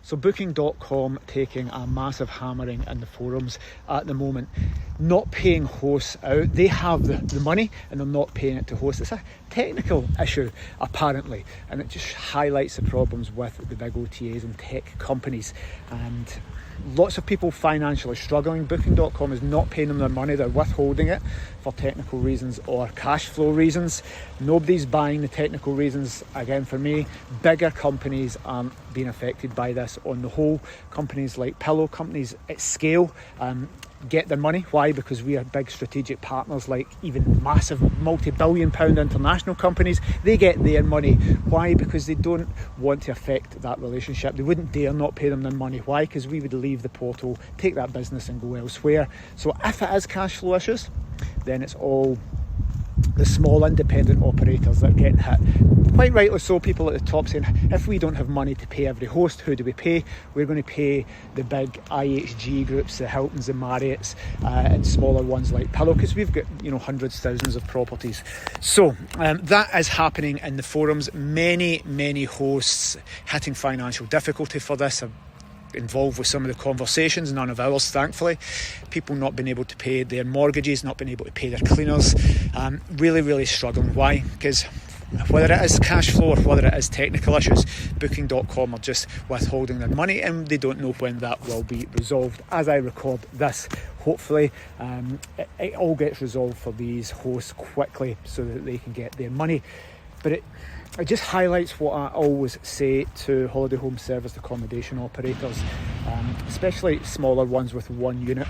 So Booking.com taking a massive hammering in the forums at the moment, not paying hosts out. They have the money and they're not paying it to hosts. It's a technical issue apparently, and it just highlights the problems with the big OTAs and tech companies. And lots of people financially struggling. Booking.com is not paying them their money. They're withholding it for technical reasons or cash flow reasons. Nobody's buying the technical reasons. Again, for me, bigger companies aren't being affected by this on the whole. Companies like Pillow, companies at scale, get their money. Why? Because we are big strategic partners, like even massive multi-billion pound international companies. They get their money. Why? Because they don't want to affect that relationship. They wouldn't dare not pay them their money. Why? Because we would leave the portal, take that business and go elsewhere. So if it is cash flow issues, then it's all the small independent operators that are getting hit. Quite rightly so, people at the top saying, if we don't have money to pay every host, who do we pay? We're going to pay the big IHG groups, the Hiltons, the Marriotts, and smaller ones like Pillow, because we've got hundreds, thousands of properties. So that is happening in the forums. Many hosts hitting financial difficulty for this. I've involved with some of the conversations, none of ours thankfully. People not being able to pay their mortgages, not being able to pay their cleaners, really struggling. Why? Because whether it is cash flow or whether it is technical issues, Booking.com are just withholding their money, and they don't know when that will be resolved. As I record this, hopefully it all gets resolved for these hosts quickly so that they can get their money. But it just highlights what I always say to holiday home service accommodation operators, especially smaller ones with one unit.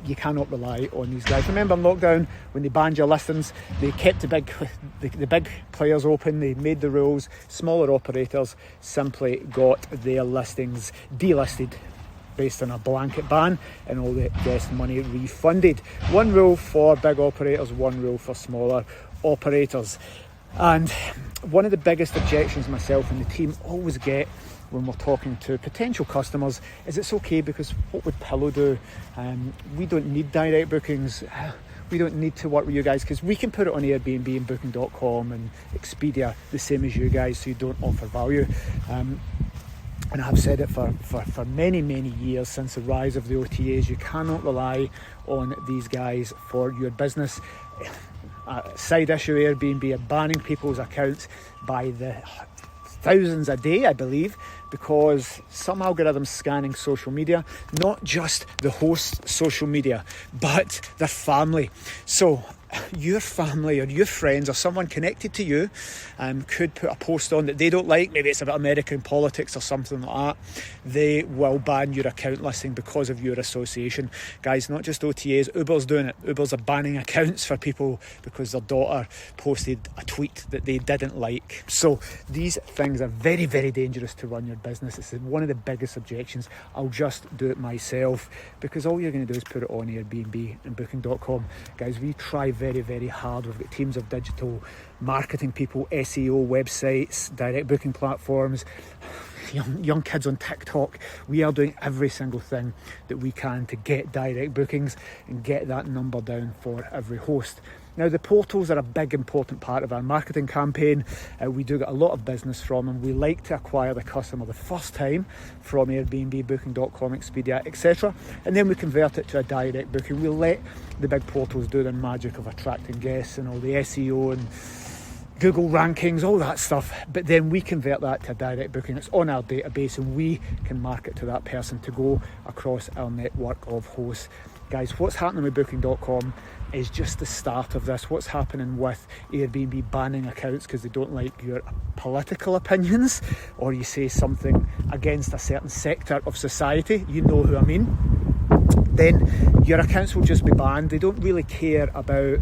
You cannot rely on these guys. Remember in lockdown, when they banned your listings, they kept the big players open, they made the rules. Smaller operators simply got their listings delisted based on a blanket ban, and all the guest money refunded. One rule for big operators, one rule for smaller operators. And one of the biggest objections myself and the team always get when we're talking to potential customers is it's okay because what would Pillow do? We don't need direct bookings. We don't need to work with you guys because we can put it on Airbnb and Booking.com and Expedia the same as you guys, so you don't offer value. And I've said it for many years since the rise of the OTAs. You cannot rely on these guys for your business. Side issue, Airbnb are banning people's accounts by the thousands a day, I believe, because some algorithms scanning social media, not just the host's social media, but their family. So your family or your friends or someone connected to you could put a post on that they don't like, maybe it's about American politics or something like that. They will ban your account listing because of your association. Guys, not just OTAs, Uber's doing it. Uber's are banning accounts for people because their daughter posted a tweet that they didn't like. So these things are very dangerous to run your business. It's one of the biggest objections. I'll just do it myself because all you're going to do is put it on Airbnb and Booking.com. Guys, we try very hard. We've got teams of digital marketing people, SEO, websites, direct booking platforms, young kids on TikTok. We are doing every single thing that we can to get direct bookings and get that number down for every host. Now, the portals are a big important part of our marketing campaign. We do get a lot of business from them. We like to acquire the customer the first time from Airbnb, Booking.com, Expedia, etc. And then we convert it to a direct booking. We let the big portals do their magic of attracting guests and all the SEO and Google rankings, all that stuff. But then we convert that to a direct booking. It's on our database and we can market to that person to go across our network of hosts. Guys, what's happening with Booking.com is just the start of this. What's happening with Airbnb banning accounts because they don't like your political opinions or you say something against a certain sector of society, you know who I mean, then your accounts will just be banned. They don't really care about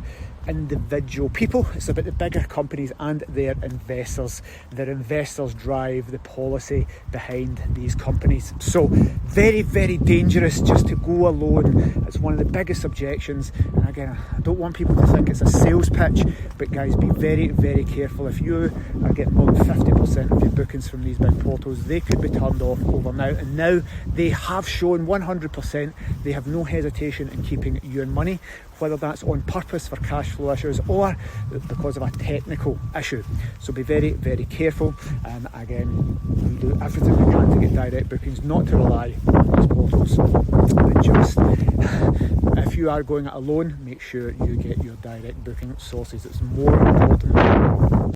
individual people. It's about the bigger companies and their investors. Their investors drive the policy behind these companies. So very dangerous just to go alone. It's one of the biggest objections. And again, I don't want people to think it's a sales pitch, but guys, be very careful. If you are getting more than 50% of your bookings from these big portals, they could be turned off overnight. And now they have shown 100% they have no hesitation in keeping your money. whether that's on purpose for cash flow issues or because of a technical issue. So be very, very careful. Again, we do everything we can to get direct bookings, not to rely on these portals, but just if you are going it alone, make sure you get your direct booking sources. It's more important.